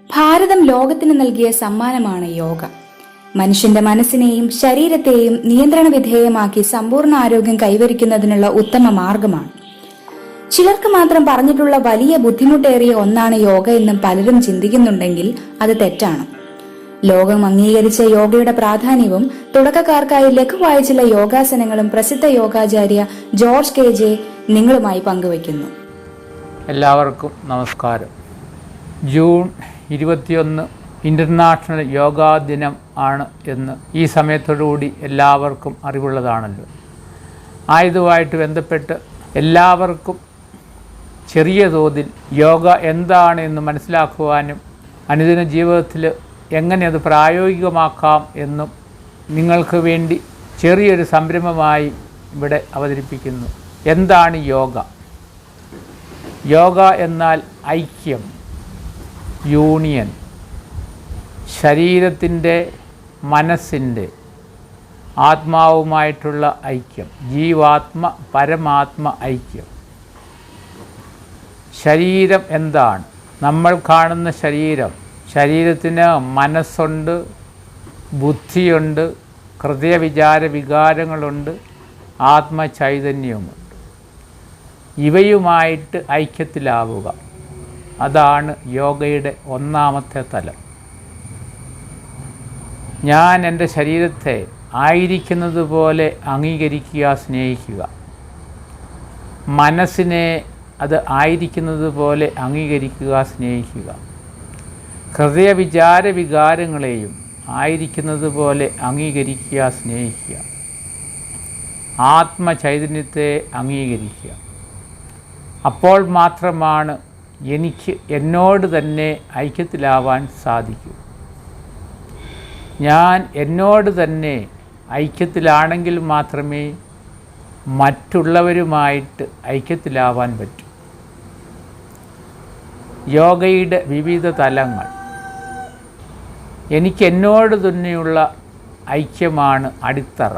ഭാരതം ലോകത്തിന് നൽകിയ സമ്മാനമാണ് യോഗ. മനുഷ്യന്റെ മനസ്സിനെയും ശരീരത്തെയും നിയന്ത്രണ വിധേയമാക്കി സമ്പൂർണ്ണ ആരോഗ്യം കൈവരിക്കുന്നതിനുള്ള ഉത്തമ മാർഗമാണ്. ചിലർക്ക് മാത്രം പറഞ്ഞിട്ടുള്ള വലിയ ബുദ്ധിമുട്ടേറിയ ഒന്നാണ് യോഗ എന്നും പലരും ചിന്തിക്കുന്നുണ്ടെങ്കിൽ അത് തെറ്റാണ്. ലോകം അംഗീകരിച്ച യോഗയുടെ പ്രാധാന്യവും തുടക്കക്കാർക്കായി ലഘുവായ ചില യോഗാസനങ്ങളും പ്രസിദ്ധ യോഗാചാര്യ ജോർജ് കെ.ജെ. നിങ്ങളുമായി പങ്കുവയ്ക്കുന്നു. എല്ലാവർക്കും നമസ്കാരം. ജൂൺ 21 ഇന്റർനാഷണൽ യോഗാ ദിനം ആണ് എന്ന് ഈ സമയത്തോടുകൂടി എല്ലാവർക്കും അറിവുള്ളതാണല്ലോ. ആയതുമായിട്ട് ബന്ധപ്പെട്ട് എല്ലാവർക്കും ചെറിയ തോതിൽ യോഗ എന്താണ് എന്ന് മനസ്സിലാക്കുവാനും അനുദിന ജീവിതത്തിൽ എങ്ങനെ അത് പ്രായോഗികമാക്കാം എന്നും നിങ്ങൾക്ക് വേണ്ടി ചെറിയൊരു സംരംഭമായി ഇവിടെ അവതരിപ്പിക്കുന്നു. എന്താണ് യോഗ? യോഗ എന്നാൽ ഐക്യം, യൂണിയൻ, ശരീരത്തിൻ്റെ മനസ്സിൻ്റെ ആത്മാവുമായിട്ടുള്ള ഐക്യം, ജീവാത്മ പരമാത്മ ഐക്യം. ശരീരം എന്താണ്? നമ്മൾ കാണുന്ന ശരീരത്തിന് മനസ്സുണ്ട്, ബുദ്ധിയുണ്ട്, ഹൃദയവിചാര വികാരങ്ങളുണ്ട്, ആത്മചൈതന്യവുമുണ്ട്. ഇവയുമായിട്ട് ഐക്യത്തിലാവുക, അതാണ് യോഗയുടെ ഒന്നാമത്തെ തലം. ഞാൻ എൻ്റെ ശരീരത്തെ ആയിരിക്കുന്നത് പോലെ അംഗീകരിക്കുക, സ്നേഹിക്കുക. മനസ്സിനെ അത് ആയിരിക്കുന്നത് പോലെ അംഗീകരിക്കുക, സ്നേഹിക്കുക. ഹൃദയവിചാര വികാരങ്ങളെയും ആയിരിക്കുന്നത് പോലെ അംഗീകരിക്കുക, സ്നേഹിക്കുക. ആത്മചൈതന്യത്തെ അംഗീകരിക്കുക. അപ്പോൾ മാത്രമാണ് എനിക്ക് എന്നോട് തന്നെ ഐക്യത്തിലാവാൻ സാധിക്കൂ. ഞാൻ എന്നോട് തന്നെ ഐക്യത്തിലാണെങ്കിൽ മാത്രമേ മറ്റുള്ളവരുമായിട്ട് ഐക്യത്തിലാവാൻ പറ്റൂ. യോഗയുടെ വിവിധ തലങ്ങൾ. എനിക്ക് എന്നോട് തന്നെയുള്ള ഐക്യമാണ് അടിത്തറ.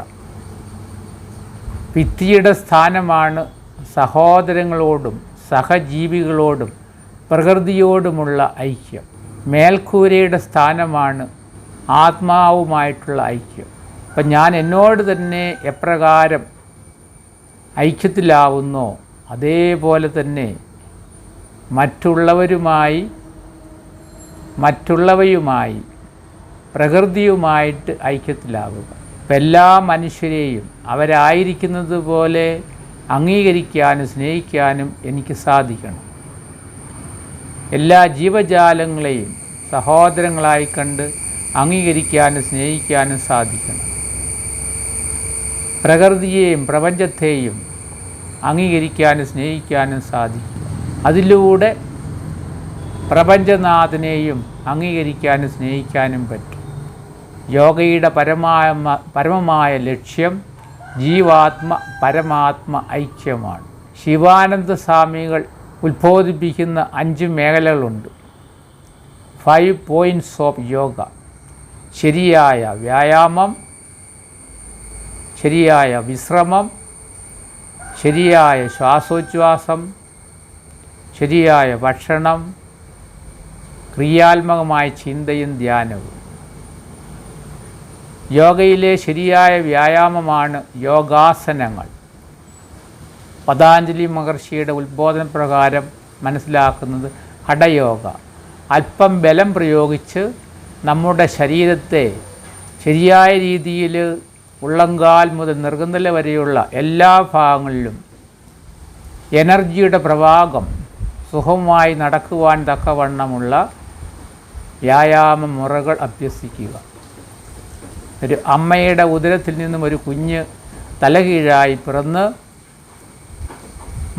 ഭിത്തിയുടെ സ്ഥാനമാണ് സഹോദരങ്ങളോടും സഹജീവികളോടും പ്രകൃതിയോടുമുള്ള ഐക്യം. മേൽക്കൂരയുടെ സ്ഥാനമാണ് ആത്മാവുമായിട്ടുള്ള ഐക്യം. അപ്പം ഞാൻ എന്നോട് തന്നെ എപ്രകാരം ഐക്യത്തിലാവുന്നോ അതേപോലെ തന്നെ മറ്റുള്ളവയുമായി പ്രകൃതിയുമായിട്ട് ഐക്യത്തിലാവുക. ഇപ്പം എല്ലാ മനുഷ്യരെയും അവരായിരിക്കുന്നത് പോലെ അംഗീകരിക്കാനും സ്നേഹിക്കാനും എനിക്ക് സാധിക്കണം. എല്ലാ ജീവജാലങ്ങളെയും സഹോദരങ്ങളായി കണ്ട് അംഗീകരിക്കാനും സ്നേഹിക്കാനും സാധിക്കണം. പ്രകൃതിയെയും പ്രപഞ്ചത്തെയും അംഗീകരിക്കാനും സ്നേഹിക്കാനും സാധിക്കുക. അതിലൂടെ പ്രപഞ്ചനാഥനെയും അംഗീകരിക്കാനും സ്നേഹിക്കാനും പറ്റും. യോഗയുടെ പരമമായ ലക്ഷ്യം ജീവാത്മ പരമാത്മ ഐക്യമാണ്. ശിവാനന്ദ സ്വാമികൾ ഉത്ബോധിപ്പിക്കുന്ന 5 മേഖലകളുണ്ട്. 5 പോയിൻറ്റ്സ് ഓഫ് യോഗ. ശരിയായ വ്യായാമം, ശരിയായ വിശ്രമം, ശരിയായ ശ്വാസോച്ഛ്വാസം, ശരിയായ ഭക്ഷണം, ക്രിയാത്മകമായ ചിന്തയും ധ്യാനവും. യോഗയിലെ ശരിയായ വ്യായാമമാണ് യോഗാസനങ്ങൾ. പതാഞ്ജലി മഹർഷിയുടെ ഉത്ബോധന പ്രകാരം മനസ്സിലാക്കുന്നത് ഹഠയോഗ. അല്പം ബലം പ്രയോഗിച്ച് നമ്മുടെ ശരീരത്തെ ശരിയായ രീതിയിൽ ഉള്ളങ്കാൽ മുതൽ നെറുകന്തല വരെയുള്ള എല്ലാ ഭാഗങ്ങളിലും എനർജിയുടെ പ്രവാഹം സുഖമായി നടക്കുവാൻ തക്കവണ്ണമുള്ള വ്യായാമ മുറകൾ അഭ്യസിക്കുക. ഒരു അമ്മയുടെ ഉദരത്തിൽ നിന്നും ഒരു കുഞ്ഞ് തലകീഴായി പിറന്ന്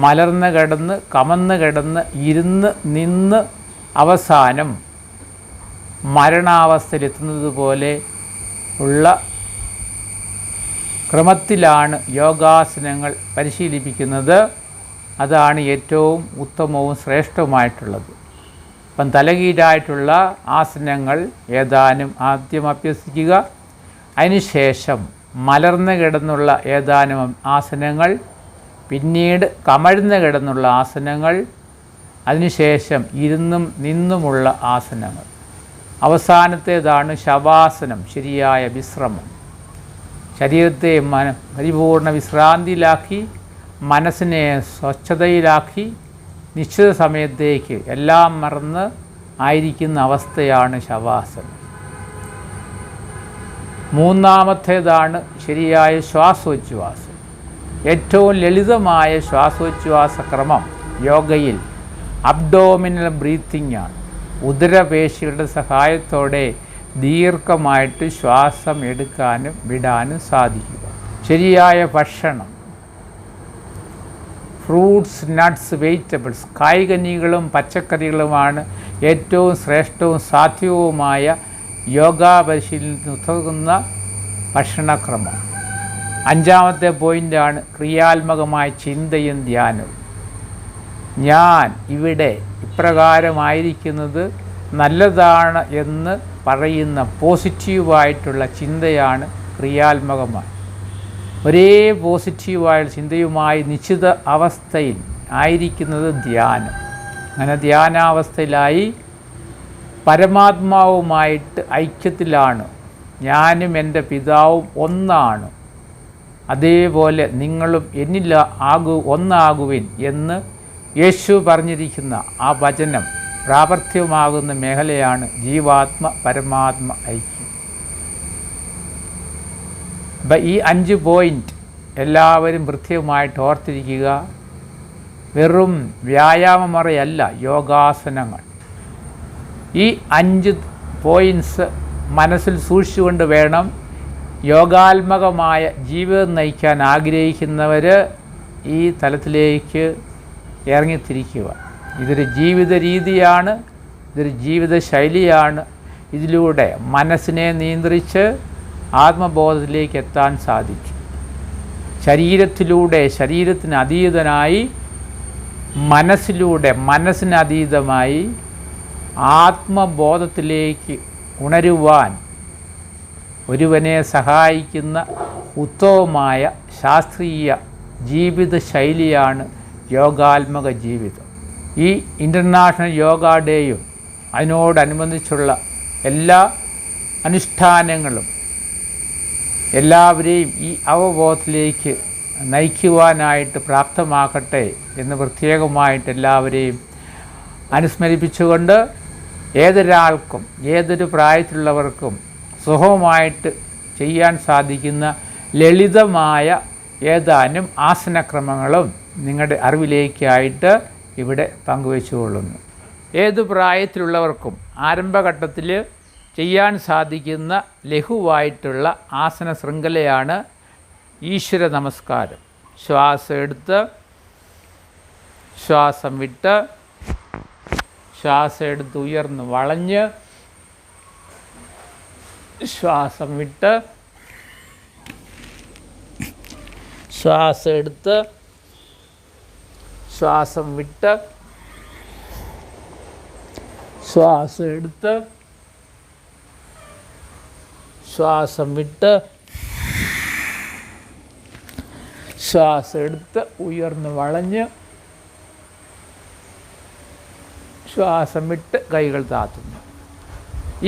മലർന്ന് കിടന്ന് കമന്ന് കിടന്ന് ഇരുന്ന് നിന്ന് അവസാനം മരണാവസ്ഥയിലെത്തുന്നത് പോലെ ഉള്ള ക്രമത്തിലാണ് യോഗാസനങ്ങൾ പരിശീലിപ്പിക്കുന്നത്. അതാണ് ഏറ്റവും ഉത്തമവും ശ്രേഷ്ഠവുമായിട്ടുള്ളത്. അപ്പം തലകീഴായിട്ടുള്ള ആസനങ്ങൾ ഏതാനും ആദ്യം അഭ്യസിക്കുക. അതിനുശേഷം മലർന്ന് കിടന്നുള്ള ഏതാനും ആസനങ്ങൾ, പിന്നീട് കമഴ്ന്ന് കിടന്നുള്ള ആസനങ്ങൾ, അതിനുശേഷം ഇരുന്നും നിന്നുമുള്ള ആസനങ്ങൾ. അവസാനത്തേതാണ് ശവാസനം, ശരിയായ വിശ്രമം. ശരീരത്തെ പരിപൂർണ വിശ്രാന്തിയിലാക്കി മനസ്സിനെ സ്വച്ഛതയിലാക്കി നിശ്ചിത സമയത്തേക്ക് എല്ലാം മറന്ന് ആയിരിക്കുന്ന അവസ്ഥയാണ് ശവാസനം. മൂന്നാമത്തേതാണ് ശരിയായ ശ്വാസോച്ഛ്വാസം. ഏറ്റവും ലളിതമായ ശ്വാസോച്ഛ്വാസ ക്രമം യോഗയിൽ അബ്ഡോമിനൽ ബ്രീത്തിങ് ആണ്. ഉദരപേശികളുടെ സഹായത്തോടെ ദീർഘമായിട്ട് ശ്വാസം എടുക്കാനും വിടാനും സാധിക്കുക. ശരിയായ ഭക്ഷണം, ഫ്രൂട്ട്സ്, നട്ട്സ്, വെജിറ്റബിൾസ്, കായ്കനികളും പച്ചക്കറികളുമാണ് ഏറ്റവും ശ്രേഷ്ഠവും സാധ്യവുമായ യോഗാ പരിശീലനത്തിന് ഉതകുന്ന ഭക്ഷണക്രമം. അഞ്ചാമത്തെ പോയിൻ്റാണ് ക്രിയാത്മകമായ ചിന്തയും ധ്യാനവും. ഞാൻ ഇവിടെ ഇപ്രകാരമായിരിക്കുന്നത് നല്ലതാണ് എന്ന് പറയുന്ന പോസിറ്റീവായിട്ടുള്ള ചിന്തയാണ് ക്രിയാത്മകമായി. ഒരേ പോസിറ്റീവായ ചിന്തയുമായി നിശ്ചിത അവസ്ഥയിൽ ആയിരിക്കുന്നത് ധ്യാനം. അങ്ങനെ ധ്യാനാവസ്ഥയിലായി പരമാത്മാവുമായിട്ട് ഐക്യത്തിലാണ്. ഞാനും എൻ്റെ പിതാവും ഒന്നാണ്, അതേപോലെ നിങ്ങളും എന്നിൽ ഒന്നാകുവിൻ എന്ന് യേശു പറഞ്ഞിരിക്കുന്ന ആ വചനം പ്രാവർത്തികമാകുന്ന മേഖലയാണ് ജീവാത്മ പരമാത്മ ഐക്യം. അപ്പം ഈ 5 പോയിൻ്റ് എല്ലാവരും കൃത്യമായിട്ട് ഓർത്തിരിക്കുക. വെറും വ്യായാമമുറയല്ല യോഗാസനങ്ങൾ. ഈ 5 പോയിൻറ്റ്സ് മനസ്സിൽ സൂക്ഷിച്ചുകൊണ്ട് വേണം യോഗാത്മകമായ ജീവിതം നയിക്കാൻ ആഗ്രഹിക്കുന്നവർ ഈ തലത്തിലേക്ക് ഇറങ്ങിത്തിരിക്കുക. ഇതൊരു ജീവിത രീതിയാണ്, ഇതൊരു ജീവിത ശൈലിയാണ്. ഇതിലൂടെ മനസ്സിനെ നിയന്ത്രിച്ച് ആത്മബോധത്തിലേക്ക് എത്താൻ സാധിക്കും. ശരീരത്തിലൂടെ ശരീരത്തിന് അതീതനായി, മനസ്സിലൂടെ മനസ്സിന് അതീതമായി ആത്മബോധത്തിലേക്ക് ഉണരുവാൻ ഒരുവനെ സഹായിക്കുന്ന ഉത്തമമായ ശാസ്ത്രീയ ജീവിത ശൈലിയാണ് യോഗാത്മക ജീവിതം. ഈ ഇൻ്റർനാഷണൽ യോഗ ഡേയും അതിനോടനുബന്ധിച്ചുള്ള എല്ലാ അനുഷ്ഠാനങ്ങളും എല്ലാവരെയും ഈ അവബോധത്തിലേക്ക് നയിക്കുവാനായിട്ട് പ്രാപ്തമാക്കട്ടെ എന്ന് പ്രത്യേകമായിട്ട് എല്ലാവരെയും അനുസ്മരിപ്പിച്ചുകൊണ്ട് ഏതൊരാൾക്കും ഏതൊരു പ്രായത്തിലുള്ളവർക്കും സുഖമായിട്ട് ചെയ്യാൻ സാധിക്കുന്ന ലളിതമായ ഏതാനും ആസനക്രമങ്ങളും നിങ്ങളുടെ അറിവിലേക്കായിട്ട് ഇവിടെ പങ്കുവെച്ചുകൊള്ളുന്നു. ഏതു പ്രായത്തിലുള്ളവർക്കും ആരംഭഘട്ടത്തിൽ ചെയ്യാൻ സാധിക്കുന്ന ലഘുവായിട്ടുള്ള ആസന ശൃംഖലയാണ് ഈശ്വര നമസ്കാരം. ശ്വാസം എടുത്ത് ശ്വാസം വിട്ട്, ശ്വാസം എടുത്ത് ഉയർന്ന് വളഞ്ഞ്, ശ്വാസം വിട്ട്, ശ്വാസം എടുത്ത് ശ്വാസം വിട്ട്, ശ്വാസം എടുത്ത് ശ്വാസം വിട്ട്, ശ്വാസം എടുത്ത് ഉയർന്ന് വളഞ്ഞ്, ശ്വാസം വിട്ട് കൈകൾ താത്തുന്നു.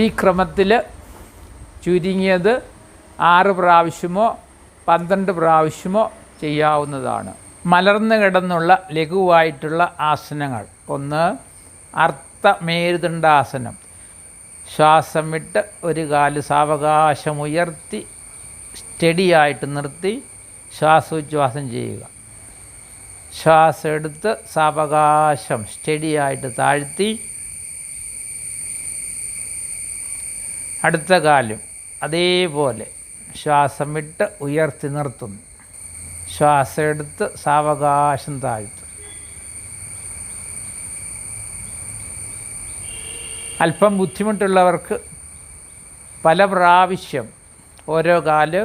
ഈ ക്രമത്തിൽ ചുരുങ്ങിയത് 6 പ്രാവശ്യമോ 12 പ്രാവശ്യമോ ചെയ്യാവുന്നതാണ്. മലർന്നു കിടന്നുള്ള ലഘുവായിട്ടുള്ള ആസനങ്ങൾ. 1 അർത്ഥമേരുദണ്ഡാസനം. ശ്വാസം വിട്ട് ഒരു കാല് സാവകാശം ഉയർത്തി സ്റ്റഡിയായിട്ട് നിർത്തി ശ്വാസോച്ഛ്വാസം ചെയ്യുക. ശ്വാസം എടുത്ത് സാവകാശം സ്റ്റഡിയായിട്ട് താഴ്ത്തി അടുത്ത കാലും അതേപോലെ ശ്വാസം വിട്ട് ഉയർത്തി നിർത്തുന്നു. ശ്വാസം എടുത്ത് സാവകാശം താഴ്ത്തും. അല്പം ബുദ്ധിമുട്ടുള്ളവർക്ക് പല പ്രാവശ്യം ഓരോ കാല്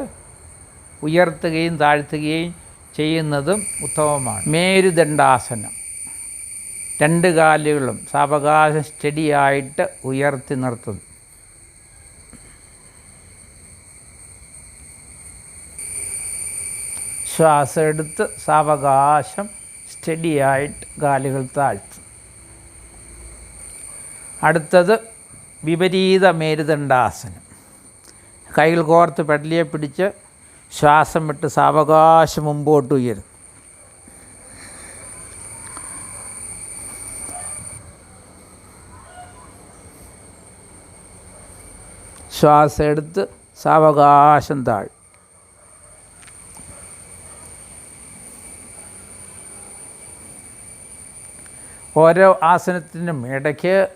ഉയർത്തുകയും താഴ്ത്തുകയും ചെയ്യുന്നതും ഉത്തമമാണ്. മേരുദണ്ഡാസനം. 2 കാലുകളും സാവകാശം സ്റ്റഡിയായിട്ട് ഉയർത്തി നിർത്തുന്നു. ശ്വാസം എടുത്ത് സാവകാശം സ്റ്റഡിയായിട്ട് കാലുകൾ താഴ്ത്തും. അടുത്തത് വിപരീത മേരുദണ്ഡാസനം. കൈകൾ കോർത്ത് പെടലിയെ പിടിച്ച് ശ്വാസം വിട്ട് സാവകാശം മുമ്പോട്ട് ഉയരും. ശ്വാസം എടുത്ത് സാവകാശം താഴ്. ഓരോ ആസനത്തിനും ഇടയ്ക്ക്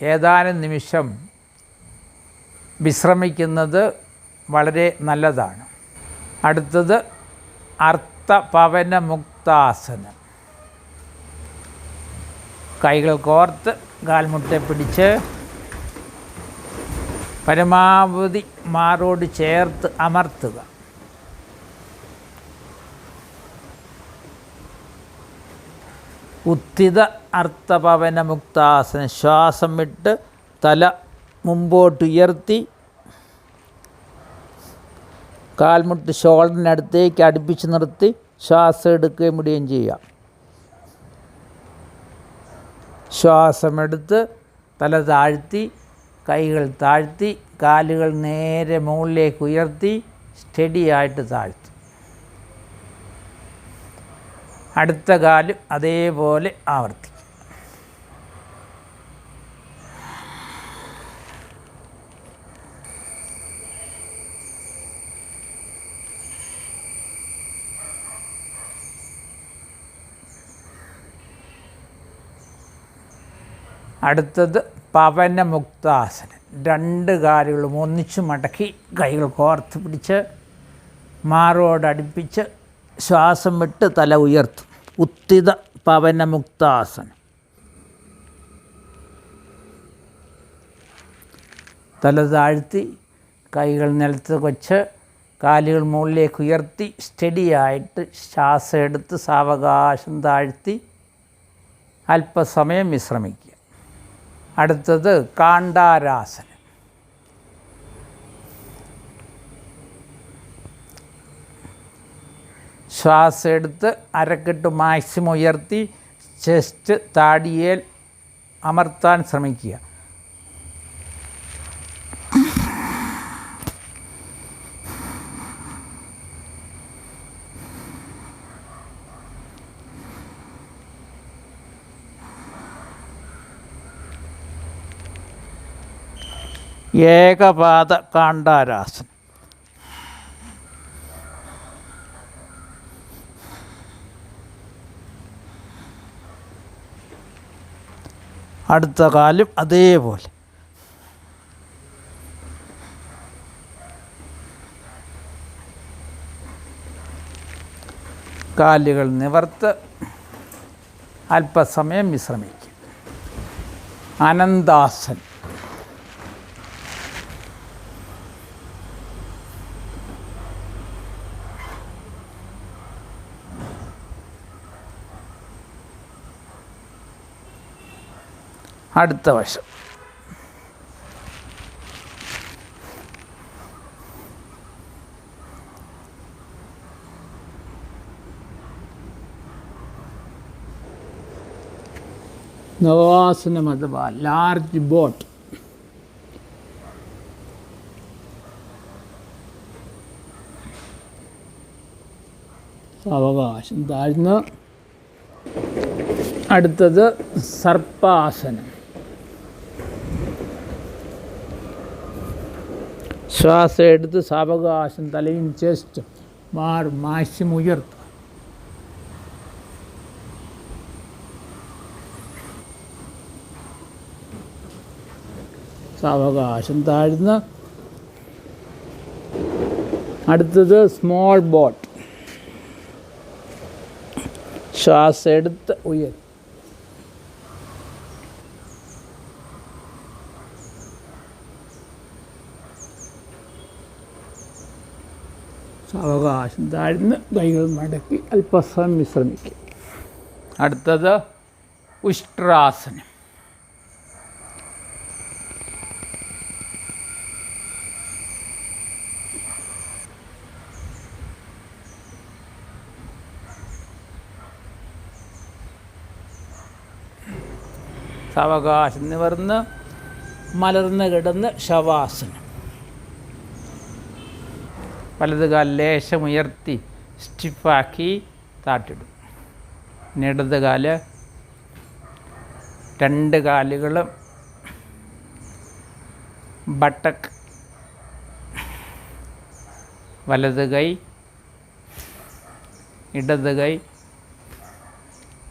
ഏതാനും നിമിഷം വിശ്രമിക്കുന്നത് വളരെ നല്ലതാണ്. അടുത്തത് അർത്ഥപവനമുക്താസനം. കൈകൾ കോർത്ത് കാൽമുട്ടെ പിടിച്ച് പരമാവധി മാറോട് ചേർത്ത് അമർത്തുക. ഉത്തിത അർത്ഥപവനമുക്താസനം. ശ്വാസം വിട്ട് തല മുമ്പോട്ടുയർത്തി കാൽമുട്ട് ഷോൾഡറിനടുത്തേക്ക് അടുപ്പിച്ച് നിർത്തി ശ്വാസം എടുക്കുകയും വിടുകയും ചെയ്യാം. ശ്വാസമെടുത്ത് തല താഴ്ത്തി കൈകൾ താഴ്ത്തി കാലുകൾ നേരെ മുകളിലേക്ക് ഉയർത്തി സ്റ്റഡിയായിട്ട് താഴ്ത്തി. അടുത്ത കാലും അതേപോലെ ആവർത്തിക്കും. അടുത്തത് പവനമുക്താസനം. രണ്ട് കാലുകളും ഒന്നിച്ചു മടക്കി കൈകൾ കോർത്ത് പിടിച്ച് മാറോടടുപ്പിച്ച് ശ്വാസം വിട്ട് തല ഉയർത്തും. ഉത്തിത പവനമുക്താസനം. തല താഴ്ത്തി കൈകൾ നിലത്ത് വച്ച് കാലുകൾ മുകളിലേക്ക് ഉയർത്തി സ്റ്റഡിയായിട്ട് ശ്വാസം എടുത്ത് സാവകാശം താഴ്ത്തി അല്പസമയം വിശ്രമിക്കുക. അടുത്തത് കാണ്ടാരാസനം. ശ്വാസം എടുത്ത് അരക്കെട്ട് മാക്സിമം ഉയർത്തി ചെസ്റ്റ് താടിയേൽ അമർത്താൻ ശ്രമിക്കുക. ഏകപാദ കാണ്ടാരാസനം. അടുത്ത കാലും അതേപോലെ. കാലുകൾ നിവർത്ത് അല്പസമയം വിശ്രമിക്കും. അനന്താസനം. അടുത്ത വശം. നവാസനം അഥവാ ലാർജ് ബോട്ട്. സാവകാശം താഴ്ന്ന്. അടുത്തത് സർപ്പാസനം. ശ്വാസം എടുത്ത് സാവകാശം തലയും ചെസ്റ്റ് മാക്സിമം ഉയർത്തുക. സാവകാശം താഴ്ന്ന്. അടുത്തത് സ്മോൾ ബോട്ട്. ശ്വാസം എടുത്ത് ഉയർത്തുക. സാവകാശം താഴ്ന്ന് കൈകൾ മടക്കി അല്പസമയം വിശ്രമിക്കുക. അടുത്തത് ഉഷ്ട്രാസനം. സാവകാശം നിവർന്ന് മലർന്ന് കിടന്ന് ശവാസനം. വലത് കാൽ ലേശം ഉയർത്തി സ്റ്റിഫാക്കി താട്ടിടും. ഇടത് കാല് രണ്ട് കാലുകളും ബട്ടക്ക്, വലത് കൈ ഇടത് കൈ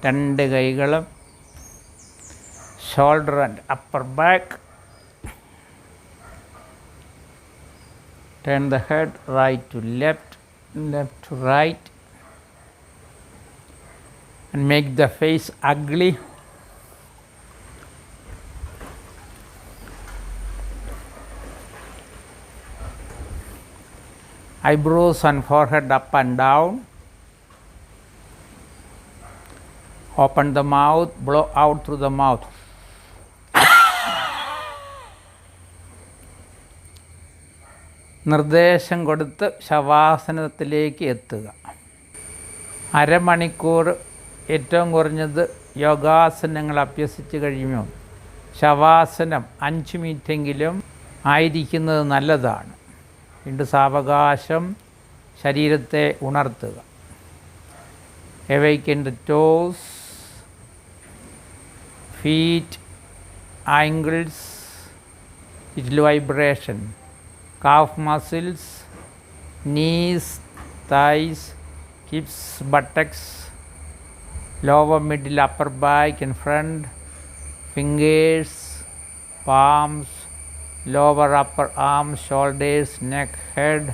രണ്ട് കൈകളും shoulder and upper back. Turn the head right to left, left to right, and make the face ugly. Eyebrows and forehead up and down. Open the mouth, blow out through the mouth. നിർദ്ദേശം കൊടുത്ത് ശവാസനത്തിലേക്ക് എത്തുക. അരമണിക്കൂർ ഏറ്റവും കുറഞ്ഞത് യോഗാസനങ്ങൾ അഭ്യസിച്ച് കഴിയുമ്പോൾ ശവാസനം 5 മിനിറ്റെങ്കിലും ആയിരിക്കുന്നത് നല്ലതാണ്. വീണ്ടും സാവകാശം ശരീരത്തെ ഉണർത്തുക. Awaken the toes, feet, ankles, little vibration. Calf muscles, knees, thighs, hips, buttocks, lower middle upper back and front, fingers, palms, lower upper arms, shoulders, neck, head.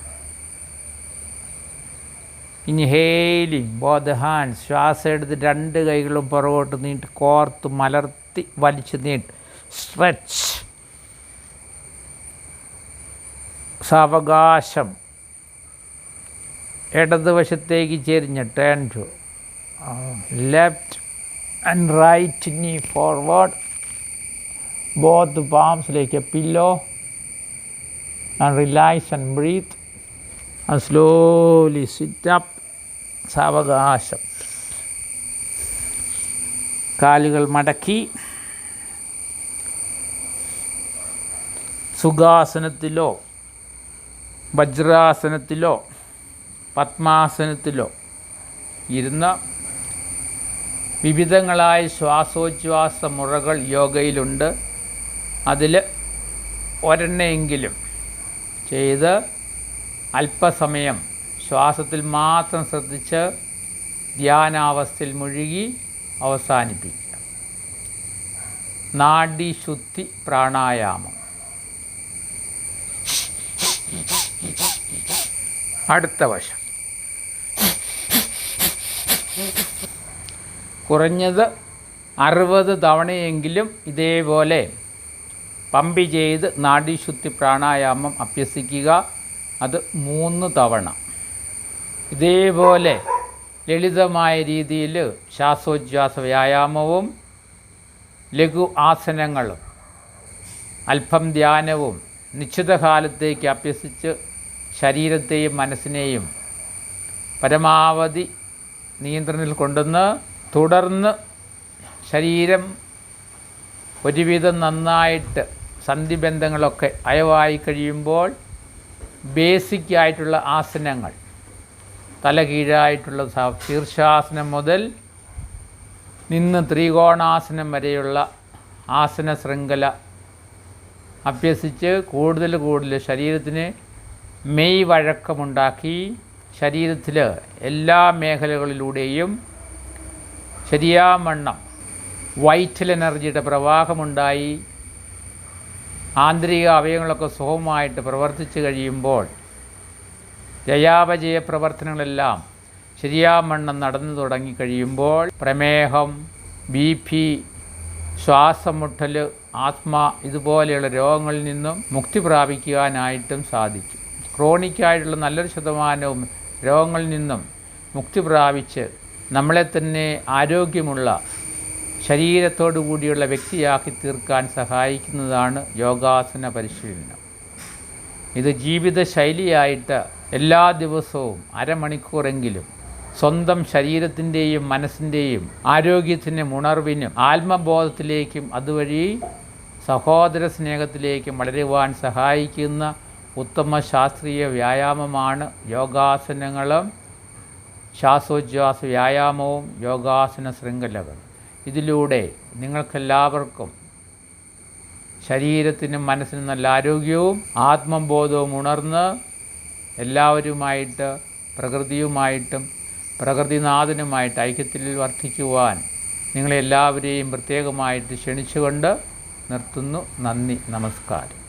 Inhaling both the hands. ശ്വാസം എടുത്ത് രണ്ട് കൈകളും പുറകോട്ട് നീട്ടി കോർത്ത് മലർത്തി വലിച്ചു നീട്ട്. Stretch. സാവകാശം ഇടതുവശത്തേക്ക് ചെരിഞ്ഞ് turn to left and right knee forward, both palms like a pillow, and relax and breathe and slowly sit up. സാവകാശം കാലുകൾ മടക്കി സുഖാസനത്തിലോ വജ്രാസനത്തിലോ പത്മാസനത്തിലോ ഇരുന്ന വിവിധങ്ങളായ ശ്വാസോച്ഛ്വാസ മുറകൾ യോഗയിലുണ്ട്. അതിൽ ഒരെണ്ണമെങ്കിലും ചെയ്ത് അല്പസമയം ശ്വാസത്തിൽ മാത്രം ശ്രദ്ധിച്ച് ധ്യാനാവസ്ഥയിൽ മുഴുകി അവസാനിപ്പിക്കുക. നാഡീശുദ്ധി പ്രാണായാമം. അടുത്ത വശം കുറഞ്ഞത് 60 തവണയെങ്കിലും ഇതേപോലെ പമ്പ് ചെയ്ത് നാഡീശുദ്ധി പ്രാണായാമം അഭ്യസിക്കുക. അത് 3 തവണ. ഇതേപോലെ ലളിതമായ രീതിയിൽ ശ്വാസോച്ഛ്വാസ വ്യായാമവും ലഘു ആസനങ്ങളും അല്പം ധ്യാനവും നിശ്ചിത കാലത്തേക്ക് അഭ്യസിച്ച് ശരീരത്തെയും മനസ്സിനെയും പരമാവധി നിയന്ത്രണത്തിൽ കൊണ്ടുവന്ന് തുടർന്ന് ശരീരം ഒരുവിധം നന്നായിട്ട് സന്ധിബന്ധങ്ങളൊക്കെ അയവായി കഴിയുമ്പോൾ ബേസിക്കായിട്ടുള്ള ആസനങ്ങൾ തല കീഴായിട്ടുള്ള ശീർഷാസനം മുതൽ നിന്ന് ത്രികോണാസനം വരെയുള്ള ആസന ശൃംഖല അഭ്യസിച്ച് കൂടുതൽ ശരീരത്തിന് മെയ് വഴക്കമുണ്ടാക്കി ശരീരത്തിൽ എല്ലാ മേഖലകളിലൂടെയും ശരിയാവണ്ണം വൈറ്റൽ എനർജിയുടെ പ്രവാഹമുണ്ടായി ആന്തരിക അവയവങ്ങളൊക്കെ സുഖമായിട്ട് പ്രവർത്തിച്ചു കഴിയുമ്പോൾ ജയാപജയ പ്രവർത്തനങ്ങളെല്ലാം ശരിയാവണ്ണം നടന്നു തുടങ്ങിക്കഴിയുമ്പോൾ പ്രമേഹം, BP, ശ്വാസം മുട്ടൽ, ആസ്മ ഇതുപോലെയുള്ള രോഗങ്ങളിൽ നിന്നും മുക്തി പ്രാപിക്കാനായിട്ടും സാധിക്കും. ക്രോണിക്കായിട്ടുള്ള നല്ലൊരു ശതമാനവും രോഗങ്ങളിൽ നിന്നും മുക്തി പ്രാപിച്ച് നമ്മളെ തന്നെ ആരോഗ്യമുള്ള ശരീരത്തോടു കൂടിയുള്ള വ്യക്തിയാക്കി തീർക്കാൻ സഹായിക്കുന്നതാണ് യോഗാസന പരിശീലനം. ഇത് ജീവിതശൈലിയായിട്ട് എല്ലാ ദിവസവും അരമണിക്കൂറെങ്കിലും സ്വന്തം ശരീരത്തിൻ്റെയും മനസ്സിൻ്റെയും ആരോഗ്യത്തിനും ഉണർവിനും ആത്മബോധത്തിലേക്കും അതുവഴി സഹോദര സ്നേഹത്തിലേക്കും വളരുവാൻ സഹായിക്കുന്ന ഉത്തമ ശാസ്ത്രീയ വ്യായാമമാണ് യോഗാസനങ്ങളും ശ്വാസോച്ഛ്വാസ വ്യായാമവും യോഗാസന ശൃംഖലകൾ. ഇതിലൂടെ നിങ്ങൾക്കെല്ലാവർക്കും ശരീരത്തിനും മനസ്സിനും നല്ല ആരോഗ്യവും ആത്മബോധവും ഉണർന്ന് എല്ലാവരുമായിട്ട് പ്രകൃതിയുമായിട്ടും പ്രകൃതിനാഥനുമായിട്ട് ഐക്യത്തിൽ വർദ്ധിക്കുവാൻ നിങ്ങളെല്ലാവരെയും പ്രത്യേകമായിട്ട് ക്ഷണിച്ചുകൊണ്ട് നിർത്തുന്നു. നന്ദി, നമസ്കാരം.